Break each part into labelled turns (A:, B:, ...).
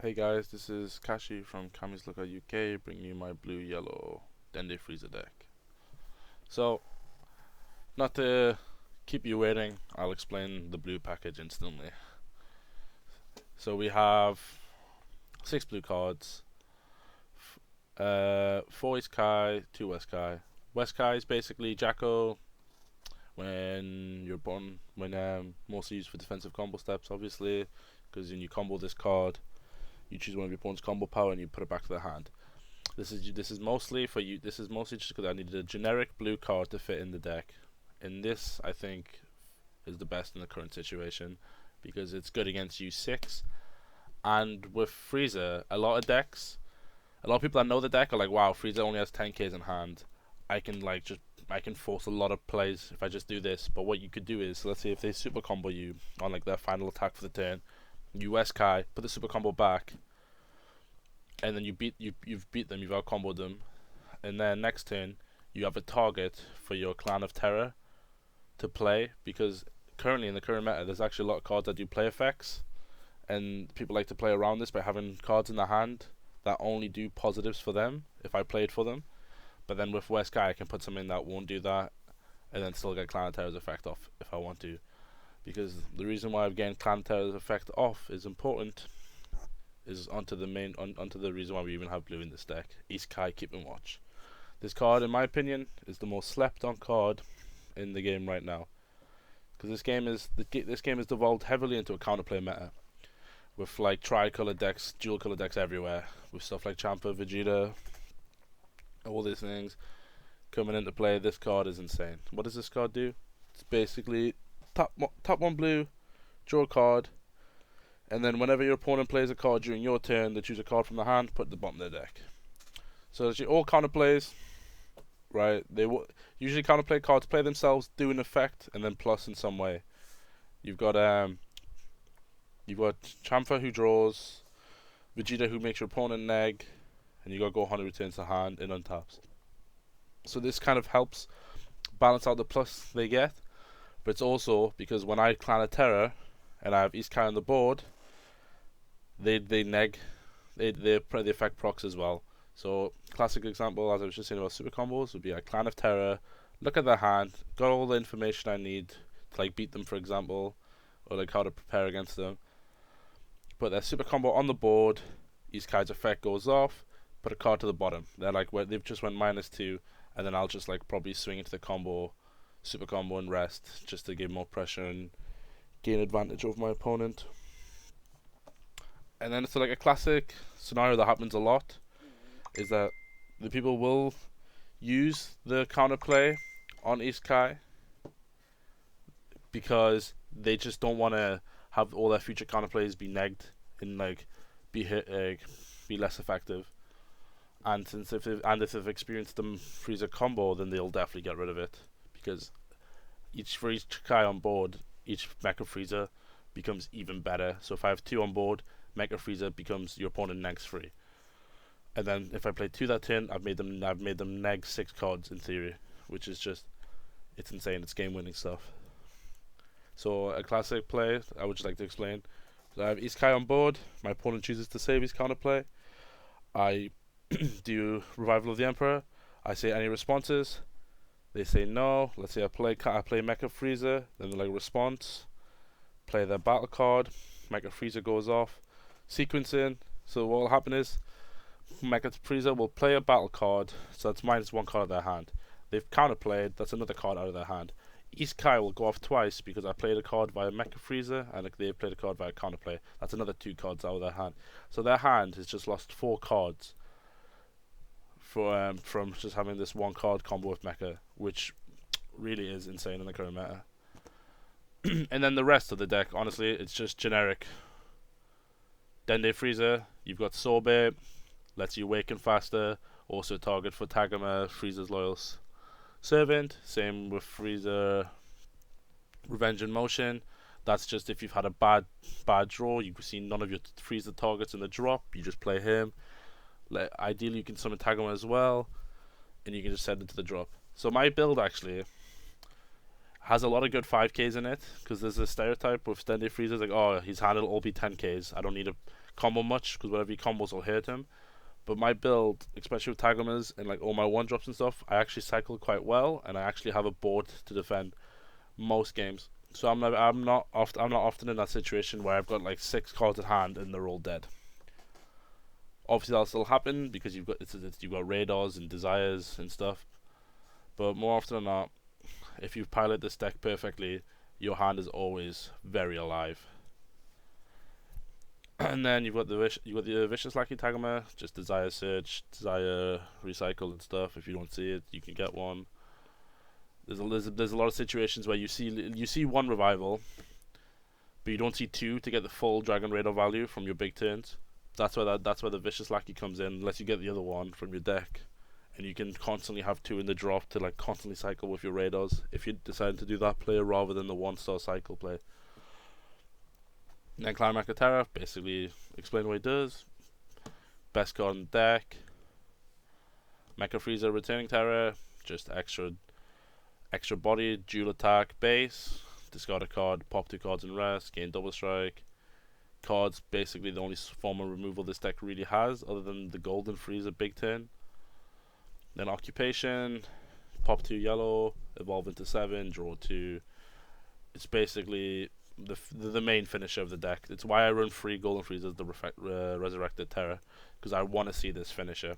A: Hey guys, this is Kashi from Kami's Lookout UK bringing you my blue-yellow Dende Frieza deck. So, not to keep you waiting, I'll explain the blue package instantly. So we have 6 blue cards, 4 East Kai, 2 West Kai. West Kai is basically Jacko when you're born, when mostly used for defensive combo steps obviously, because when you combo this card, you choose one of your opponent's combo power and you put it back to the hand. This is mostly for you. This is mostly just because I needed a generic blue card to fit in the deck, and this I think is the best in the current situation because it's good against U6. And with Frieza, a lot of people that know the deck are like, "Wow, Frieza only has 10Ks in hand. I can force a lot of plays if I just do this." But what you could do is, let's say if they super combo you on like their final attack for the turn, you West Kai, put the super combo back, and then you've beat them, you've out comboed them, and then next turn you have a target for your Clan of Terror to play because currently in the current meta there's actually a lot of cards that do play effects, and people like to play around this by having cards in their hand that only do positives for them if I played for them. But then with West Guy I can put something that won't do that and then still get Clan of Terror's effect off if I want to. Because the reason why I've gained Clan of Terror's effect off is important is onto the reason why we even have blue in this deck. East Kai Keeping Watch. This card, in my opinion, is the most slept on card in the game right now. Because this game is devolved heavily into a counterplay meta, with like tricolor decks, dual color decks everywhere, with stuff like Champa, Vegeta, all these things coming into play. This card is insane. What does this card do? It's basically top one blue, draw a card, and then whenever your opponent plays a card during your turn, they choose a card from the hand, put it at the bottom of their deck. So it's all counter plays, right? Usually counterplay cards play themselves, do an effect, and then plus in some way. You've got Champa who draws, Vegeta who makes your opponent neg, and you got Gohan who returns the hand and untaps. So this kind of helps balance out the plus they get, but it's also because when I Clan a Terror and I have East Kai on the board, they neg, they affect procs as well. So classic example, as I was just saying about super combos, would be a Clan of Terror. Look at their hand, got all the information I need to like beat them, for example, or like how to prepare against them. Put their super combo on the board. East Kai's effect goes off. Put a card to the bottom. They're like they've just went -2, and then I'll just like probably swing into the combo, super combo and rest just to give more pressure and gain advantage over my opponent. And then it's like a classic scenario that happens a lot is that the people will use the counterplay on East Kai because they just don't want to have all their future counterplays be negged and like be hit, be less effective. And if they've experienced the Frieza combo, then they'll definitely get rid of it because for each Kai on board, each Mecha Frieza becomes even better. So if I have 2 on board, Mecha Frieza becomes your opponent next free. And then if I play 2 that turn, I've made them neg 6 cards in theory, which is just it's insane. It's game winning stuff. So a classic play I would just like to explain. So I have East Kai on board. My opponent chooses to save his counterplay. I do Revival of the Emperor. I say any responses. They say no. Let's say I play Mecha Frieza. Then they're like response. Play their battle card. Mecha Frieza goes off. Sequencing. So what will happen is Mecha Frieza will play a battle card. So that's -1 card of their hand. They've counterplayed. That's another card out of their hand. East Kai will go off twice because I played a card via Mecha Frieza and they played a card via counterplay. That's another 2 cards out of their hand. So their hand has just lost 4 cards from just having this 1 card combo with Mecha, which really is insane in the current meta. And then the rest of the deck, honestly, it's just generic. Dende Frieza, you've got Sorbet, lets you awaken faster, also a target for Tagoma, Frieza's loyal servant. Same with Frieza Revenge in Motion. That's just if you've had a bad draw, you see none of your Frieza targets in the drop, you just play him. Ideally you can summon Tagoma as well, and you can just send it to the drop. So my build actually has a lot of good 5Ks in it, because there's a stereotype with Dende Frieza, like, oh, his hand will all be 10Ks, I don't need to combo much because whatever he combos will hurt him. But my build, especially with Tagomas and like all my one drops and stuff, I actually cycle quite well, and I actually have a board to defend most games. So I'm not often in that situation where I've got like 6 cards at hand and they're all dead. Obviously that'll still happen because you've got radars and desires and stuff. But more often than not, if you pilot this deck perfectly, your hand is always very alive. And then you've got the Vicious Lackey Tagma, just Desire Search, Desire Recycle and stuff. If you don't see it, you can get one. There's a lot of situations where you see one revival, but you don't see 2 to get the full Dragon Radar value from your big turns. That's where the Vicious Lackey comes in, unless you get the other one from your deck, and you can constantly have 2 in the drop to like constantly cycle with your radars if you decide to do that play rather than the 1-star cycle play. And then Climax Terra, basically explain what it does. Best card in the deck. Mecha Frieza Returning Terra, just extra body, dual attack, base. Discard a card, pop 2 cards and rest, gain double strike. Cards basically the only form of removal this deck really has, other than the Golden Frieza big turn. Then Occupation, pop 2 yellow, evolve into 7, draw 2. It's basically the main finisher of the deck. It's why I run 3 Golden Friezas, the Resurrected Terra, because I want to see this finisher.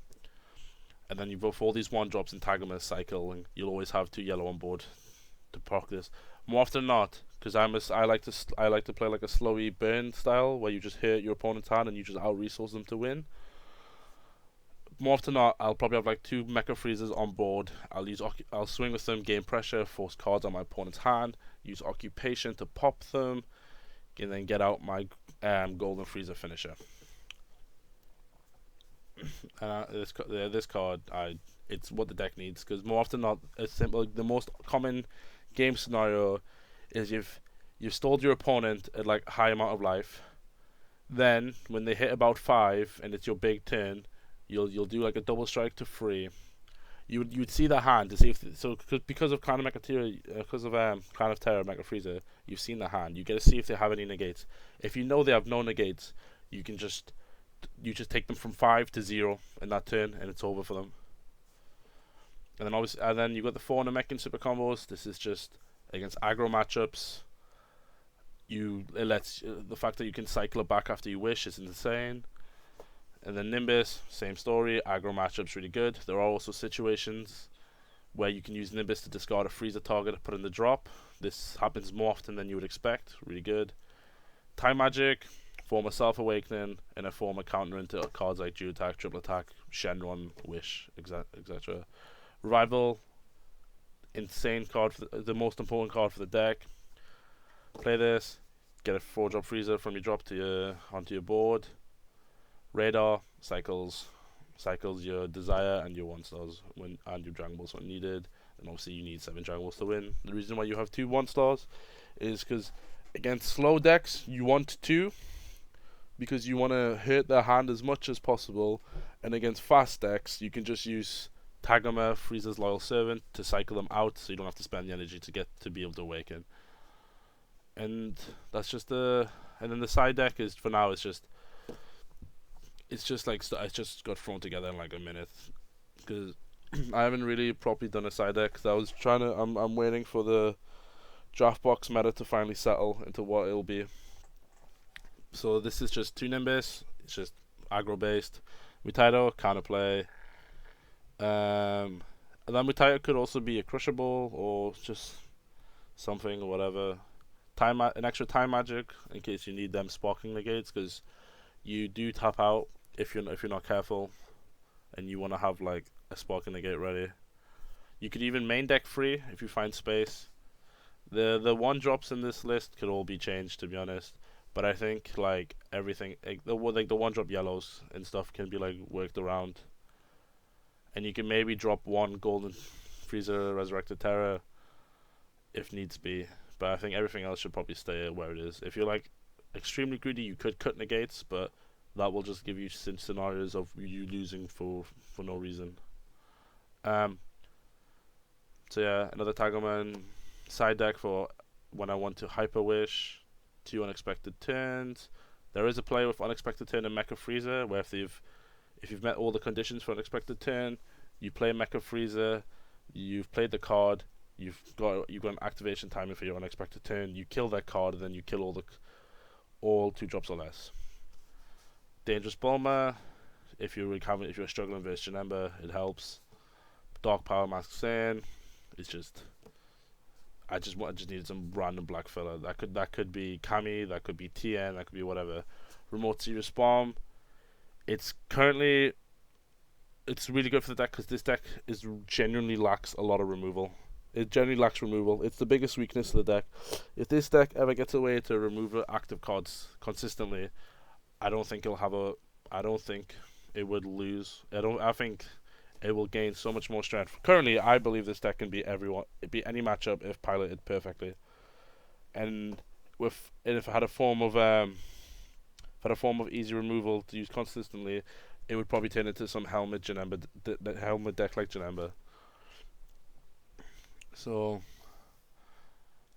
A: And then you go for all these 1-drops in Tagoma cycle, and you'll always have 2 yellow on board to proc this. More often than not, because I like to play like a slowy burn style where you just hit your opponent's hand and you just out resource them to win. More often than not, I'll probably have like 2 Mecha Freezers on board. I'll swing with them, gain pressure, force cards on my opponent's hand, use Occupation to pop them, and then get out my Golden Frieza finisher. And this card, it's what the deck needs, because more often than not, it's simple. The most common game scenario is you've stalled your opponent at like a high amount of life. Then when they hit about 5 and it's your big turn, you'll do like a double strike to 3. You'd see the hand to see if because of Clan of Clan of Terror Mecha Frieza, you've seen the hand. You get to see if they have any negates. If you know they have no negates, you just take them from 5 to 0 in that turn, and it's over for them. And then you've got the 4 Namekian super combos. This is just against aggro matchups. It lets the fact that you can cycle it back after you wish is insane. And then Nimbus, same story. Aggro matchups really good. There are also situations where you can use Nimbus to discard a Frieza target to put in the drop. This happens more often than you would expect. Really good. Time Magic, form a Self Awakening, and a form a counter into cards like Dual Attack, Triple Attack, Shenron, Wish, etc. Revival, insane card, the most important card for the deck. Play this, get a 4-drop Frieza from your drop to onto your board. Radar cycles your Desire and your 1-stars and your Dragon Balls when needed, and obviously you need 7 Dragon Balls to win. The reason why you have 2 1-stars is because against slow decks you want 2, because you want to hurt their hand as much as possible, and against fast decks you can just use Tagoma, Frieza's Loyal Servant, to cycle them out, so you don't have to spend the energy to be able to awaken. And that's just and then the side deck is, for now, it's just got thrown together in like a minute, because I haven't really properly done a side deck. Cause I'm waiting for the draft box meta to finally settle into what it'll be. So this is just 2 Nimbus. It's just aggro based. Mutaito, counterplay. And then Mutaito could also be a crushable or just something or whatever. An extra time magic in case you need them sparking negates, because you do tap out if you're not careful, and you want to have like a sparking negate ready. You could even main deck free if you find space. The 1-drops in this list could all be changed, to be honest, but I think like everything, like the 1-drop yellows and stuff can be like worked around, and you can maybe drop 1 Golden Frieza Resurrected Terra if needs be. But I think everything else should probably stay where it is. If you're like extremely greedy, you could cut negates, but that will just give you scenarios of you losing for no reason. So yeah, another Tagoman side deck for when I want to Hyper Wish, 2 unexpected turns, There is a play with unexpected turn and Mecha Frieza, where if you've met all the conditions for unexpected turn, you play Mecha Frieza, you've played the card, you've got an activation timing for your unexpected turn. You kill that card, and then you kill all 2 drops or less. Dangerous Bulma. If you're struggling versus Janemba, it helps. Dark Power Mask Saiyan. It's just I just needed some random black filler. That could be Kami, that could be TN, that could be whatever. Remote Serious Bomb. It's really good for the deck because this deck genuinely lacks a lot of removal. It generally lacks removal. It's the biggest weakness of the deck. If this deck ever gets a way to remove active cards consistently, I don't think it would lose. I think it will gain so much more strength. Currently, I believe this deck can beat any matchup if piloted perfectly. And if it had a form of easy removal to use consistently, it would probably turn into some helmet Janemba, the helmet deck like Janemba. So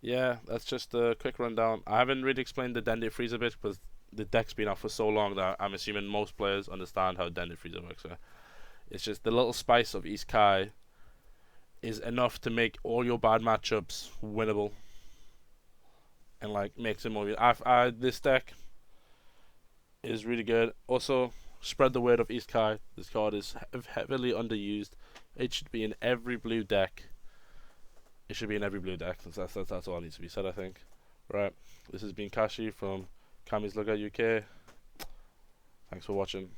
A: yeah, that's just a quick rundown. I haven't really explained the Dende Frieza bit because the deck's been out for so long that I'm assuming most players understand how Dende Frieza works. It's just the little spice of East Kai is enough to make all your bad matchups winnable, and like makes it more. This deck is really good. Also, spread the word of East Kai. This card is heavily underused. It should be in every blue deck. It should be in every blue deck. That's all needs to be said, I think. Right. This has been Kashi from Kami's Lookout UK. Thanks for watching.